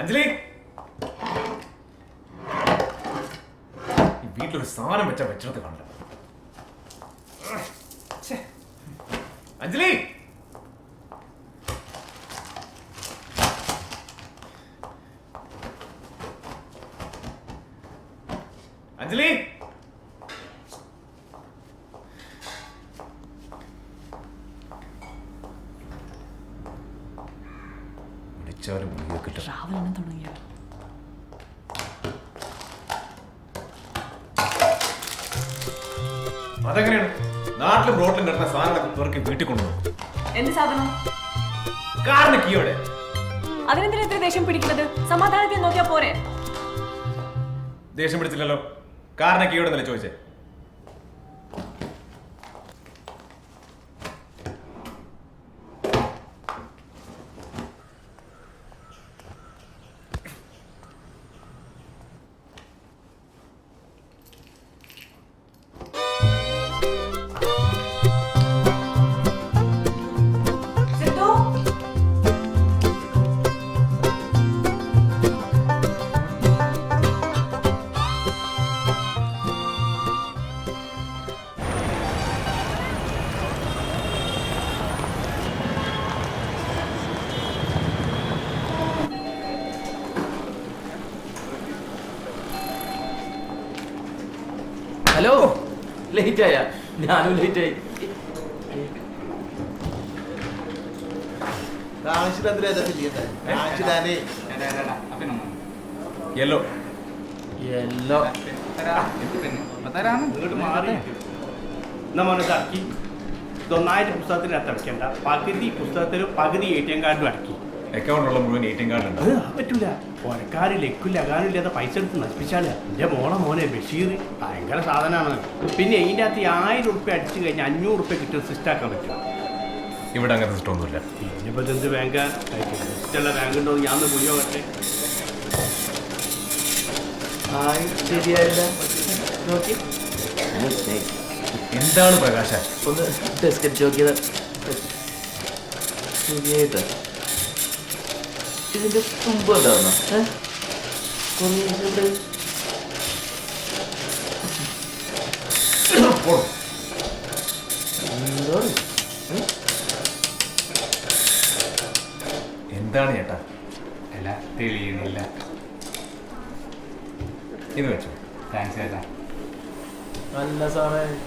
അഞ്ജലി, വീട്ടിലൊരു സാധനം വെച്ചാൽ വെച്ചിടത്ത് കാണില്ല. അഞ്ജലി, അഞ്ജലി, വിളിച്ചാലും രാവിലെ തുടങ്ങിയ അതെങ്ങനെയാണ് നാട്ടിലും റോഡിലും കിടന്ന സാധനങ്ങളൊക്കെ പേർക്ക് വീട്ടിൽ കൊണ്ടുപോകും? എന്ത് സാധനം? കാറിന് കീയോടെ. അതിനെന്തിനാ ഇത്ര ദേഷ്യം പിടിക്കുന്നത്? സമാധാനത്തിൽ നോക്കിയാ പോരെ. ദേഷ്യം പിടിച്ചില്ലല്ലോ. കാറിന് കീയോടെ എന്നല്ലേ ചോദിച്ചേ? ഹലോ, ലേറ്റ് ആയ? ഞാനും ലേറ്റ് ആയി. യെല്ലോ യെല്ലോ നമ്മളിതാക്കി ഇതൊന്നായിട്ട് പുസ്തകത്തിനകത്ത് അടയ്ക്കേണ്ട. പകുതി പുസ്തകത്തിലും പകുതി ATM കാർഡിലും അടക്കി. അക്കൗണ്ടിലുള്ള മുഴുവൻ ATM കാർഡ് ഉണ്ട്. അത് പറ്റൂല. പുരക്കാര് ലക്കില്ല അകാനില്ലാതെ പൈസ എടുത്ത് നശിപ്പിച്ചാല്. എൻ്റെ മോനെ ബഷീർ ഭയങ്കര സാധനമാണ്. പിന്നെ ഇതിൻ്റെ അകത്ത് 1000 ഉറുപ്പ്യ അടിച്ചു കഴിഞ്ഞാൽ 500 ഉറുപ്പ്യ കിട്ടുന്ന സിസ്റ്റം ആക്കാൻ പറ്റും. ഇവിടെ അങ്ങനത്തെ സിസ്റ്റം ഒന്നുമില്ല. ഇനിയിപ്പോൾ എന്ത് ബാങ്കാ? സിസ്റ്റമുള്ള ബാങ്ക് ഉണ്ടോ? ഞാൻ ഒന്ന് കുഴിയോ കട്ടെ. ശരിയായില്ല. നോക്കി എന്താണ് പ്രകാശ? ഒന്ന് ടെസ്റ്റ് അടിച്ച് നോക്കിയത് ശരിയായിട്ട്. ഇതിന്റെ തുമ്പ് ഉണ്ടാവുന്ന എന്താണ് ചേട്ടാ? അല്ല തെളിയുന്നില്ല. ഇത് വെച്ചോ. താങ്ക്സ് ചേട്ടാ. നല്ല സാധനം.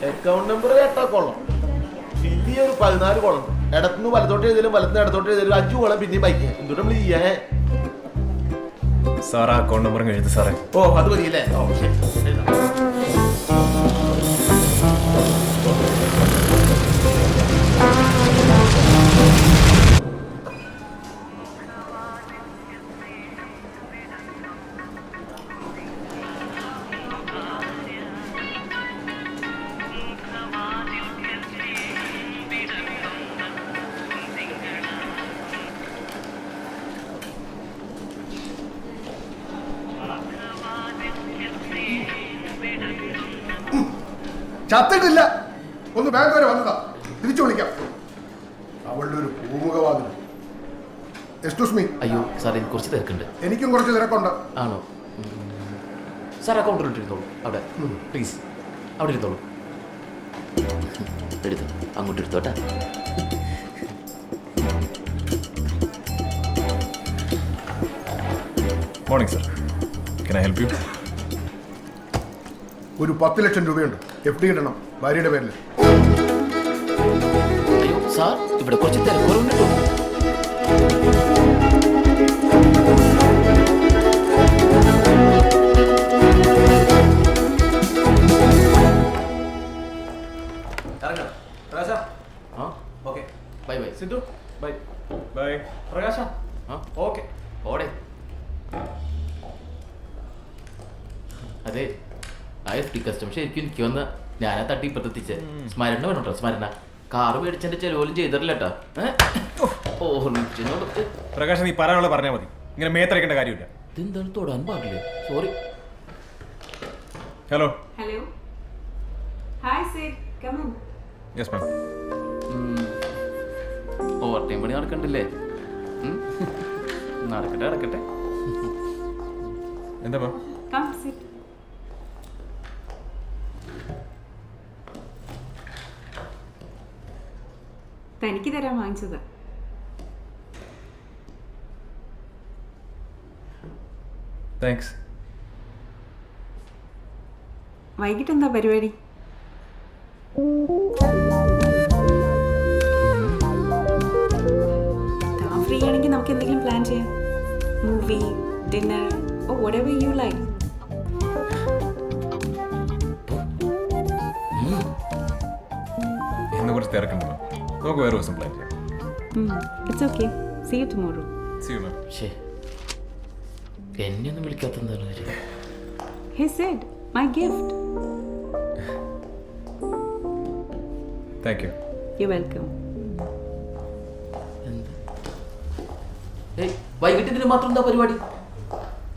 അക്കൗണ്ട് നമ്പർ കേട്ടാ കൊള്ളാം. പിന്നെ ഒരു 14 കോളം. ഇടത്തുനിന്ന് വലത്തോട്ട് എഴുതിയാലും വലത്തുനിന്ന് ഇടത്തോട്ട് എഴുതിയാലും 5 കോളം പിന്നെയും ബൈക്ക്. എന്തുകൊണ്ട് നമ്മൾ ചെയ്യാ? സാറാ അക്കൗണ്ട് നമ്പർ എഴുതി സാറേ. ഓ അത് മതിയല്ലേ? ഓ ശരി. ചത്തിട്ടില്ല. ഒന്ന് ബാങ്ക് വരെ വന്നതാ. തിരിച്ചു വിളിക്കാം. അവളുടെ ഒരു പൂമുഖവാതിൽ. Excuse me. അയ്യോ സാർ, എനിക്ക് കുറച്ച് തിരക്കുണ്ട്. എനിക്കും കുറച്ച് തിരക്കുണ്ട്. ആണോ? സാർ അക്കൗണ്ടിലിട്ടിരുന്നോളൂ. അവിടെ പ്ലീസ്, അവിടെ ഇരുന്നോളൂ. എടുത്തു അങ്ങോട്ട് എടുത്തോട്ടെ. Morning sir, can I help you? ഒരു 10 ലക്ഷം രൂപയുണ്ട്. FD ഇടണം ഭാര്യയുടെ പേരിൽ. അയ്യോ സാർ, ഇവിടെ കുറച്ച് തിരക്കുറവുണ്ട്. Bye bye Sidhu. Bye bye Prakash. Okay ഓടെ. അതെ, ആ FD കസ്റ്റമർ ശരിക്കും എനിക്ക് വന്ന ഞാനാ തട്ടി ഇപ്പത്തെത്തിച്ച്. സ്മരണ വേണോട്ടോ, സ്മരണ. കാറ് മേടിച്ചെന്റെ ചെലവോലും ചെയ്തിട്ടില്ല കേട്ടോ. പ്രകാശ, നീ പറയാനുള്ള പറഞ്ഞാൽ മതി. ഇങ്ങനെ മേത്തരക്കേണ്ട കാര്യമില്ല. ഇതെന്താണ് തൊടാൻ പാടില്ലേ? Sorry. Hello. Hello. Hi, Sid. Come in. Yes ma'am. Over time പണി നടക്കണ്ടില്ലേ? നടക്കട്ടെ നടക്കട്ടെ. എന്താ മാം? Come, sit. തനിക്ക് തരാൻ വാങ്ങിച്ചത്. താങ്ക്സ്. വൈകിട്ട് എന്താ പരിപാടി? താൻ ഫ്രീ ആണെങ്കിൽ നമുക്ക് എന്തെങ്കിലും പ്ലാൻ ചെയ്യാം. Movie, dinner, or whatever you like. എന്നെ കുറിച്ച് തിരക്കുണ്ടോ? നമുക്ക് വേറെ ദിവസം പ്ലാൻ ചെയ്യാം. It's okay. See you tomorrow. See you, ma'am. ശേ, എന്നെ ഒന്നും വിളിക്കാത്തെന്താണ് കാര്യം? He said, my gift. Thank you. You're welcome. എന്ത്? ഏയ്, വൈകിട്ട് ഇതിന് മാത്രം എന്താ പരിപാടി?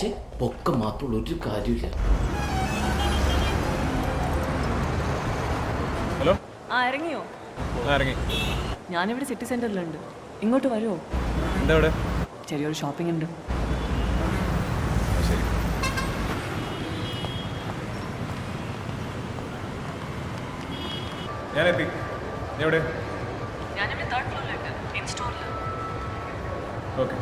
ശേ, പൊക്കം മാത്രമുള്ള ഒരു കാര്യമില്ല. ഹലോ. ഇറങ്ങിയോ? ഇറങ്ങി. ഞാനിവിടെ സിറ്റി സെന്ററിലുണ്ട്. ഇങ്ങോട്ട് വരുമോ? എന്താ ഇവിടെ? ചെറിയൊരു ഷോപ്പിംഗ് ഉണ്ട്. ശരി. ഞാനെത്തി. നീ എവിടെ? ഞാനിവിടെ 3rd ഫ്ലോറിലുണ്ട്. ഇൻ സ്റ്റോറിൽ. ഓക്കെ.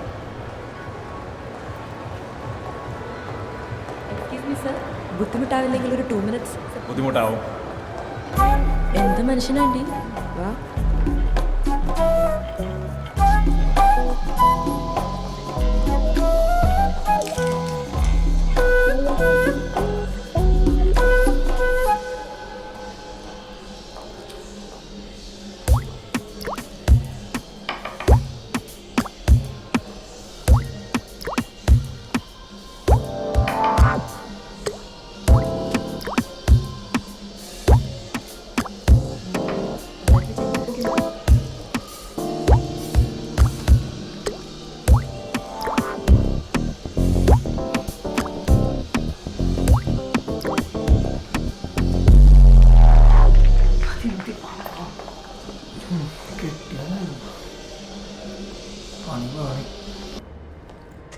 എക്സ്ക്യൂസ് മീ സർ, ബുദ്ധിമുട്ടാവില്ലെങ്കിൽ ഒരു 2 minutes. ബുദ്ധിമുട്ടാവും. എന്ത് മനുഷ്യനാണ്ടി? വാ.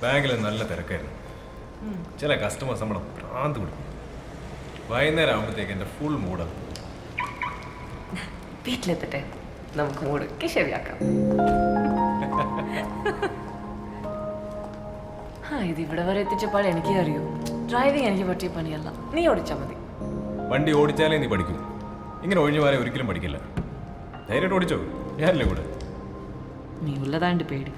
ബാങ്കിൽ നല്ല തിരക്കായിരുന്നു. ചില കസ്റ്റമേഴ്സ് നമ്മളെ ഭ്രാന്ത് കൊടുക്കും. വൈകുന്നേരം ആകുമ്പോഴത്തേക്ക് എൻ്റെ ഫുൾ മൂഡാണ്. വീട്ടിലെത്തട്ടെ, നമുക്ക് മൂടൊക്കെ ശരിയാക്കാം. ഇത് ഇവിടെ വരെ എത്തിച്ചപ്പോൾ എനിക്ക് അറിയൂ, ഡ്രൈവിംഗ് എനിക്ക് പറ്റിയ പണിയല്ല. നീ ഓടിച്ചാൽ മതി. വണ്ടി ഓടിച്ചാലേ നീ പഠിക്കൂ. ഇങ്ങനെ ഒഴിഞ്ഞു പോയാലേ ഒരിക്കലും പഠിക്കില്ല. ധൈര്യമായിട്ട് ഓടിച്ചോ, ഞാനല്ലേ കൂടെ. നീ ഉള്ളതാണ്ട് പേടി.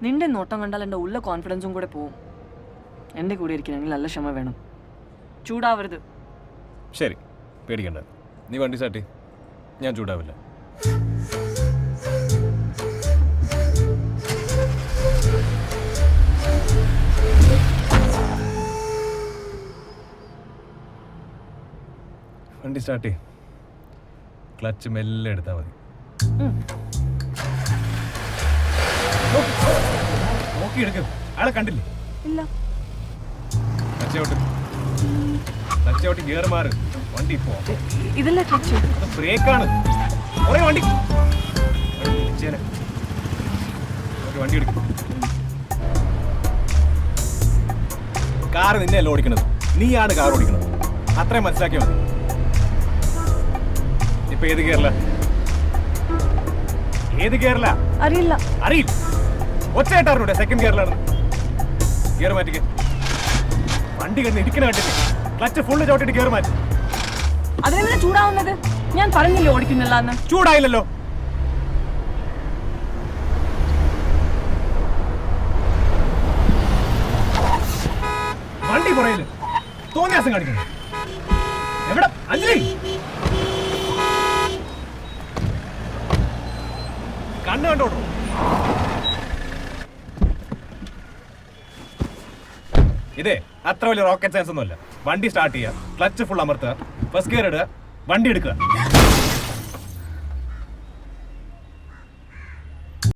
നിന്റെ നോട്ടം കണ്ടാൽ എൻ്റെ ഉള്ള കോൺഫിഡൻസും കൂടെ പോവും. എൻ്റെ കൂടെ ഇരിക്കണമെങ്കിൽ നല്ല ക്ഷമ വേണം. ചൂടാവരുത്. ശരി, പേടിക്കണ്ട. നീ വണ്ടി സ്റ്റാർട്ട്. ഞാൻ ചൂടാവില്ല. വണ്ടി സ്റ്റാർട്ട്. ക്ലച്ച് മെല്ലെ എടുത്താൽ മതി. നോക്കി എടുക്കും. ആളെ കണ്ടില്ലേ? ഇല്ല. ക്ലച്ച് ഗിയർ മാറ്. വണ്ടി പോ. ഇതല്ല ക്ലച്ച്, ബ്രേക്കാണ്. വണ്ടി വണ്ടി എടുക്കും. കാറ് നിന്നെയല്ല ഓടിക്കണത്, നീയാണ് കാർ ഓടിക്കണത്. അത്രയും മനസ്സിലാക്കിയാൽ മതി. ഇപ്പൊ ഏത് ഗിയറില? ഏത് ഗിയറില? അറിയില്ല. അറിയില്ല. ഒച്ചയായിട്ടാറിനൂടെ സെക്കൻഡ് ഗിയറിലാണ്. ഗിയർ മാറ്റിക്ക്. വണ്ടി കിടന്ന് ഇരിക്കുന്ന കണ്ടിട്ട് ക്ലച്ച് ഫുള്ള് ചവിട്ടിട്ട് ഗിയർ മാറ്റി. അതിനെന്തിനാ ചൂടാവുന്നത്? ഞാൻ പറഞ്ഞില്ലേ ഓടിക്കുന്നില്ല എന്ന്. ചൂടായില്ലല്ലോ. വണ്ടി പുറയില് തോന്നിയാസം കാണിക്കുന്നു. എവിടെ അഞ്ജലി? കണ്ണ് കണ്ടോട്ടോ. ഇതേ അത്ര വലിയ റോക്കറ്റ് സയൻസ് ഒന്നുമല്ല. വണ്ടി സ്റ്റാർട്ട് ചെയ്യുക, ക്ലച്ച് ഫുൾ അമർത്തുക, ഫസ്റ്റ് ഗിയർ ഇടുക, വണ്ടി എടുക്കുക.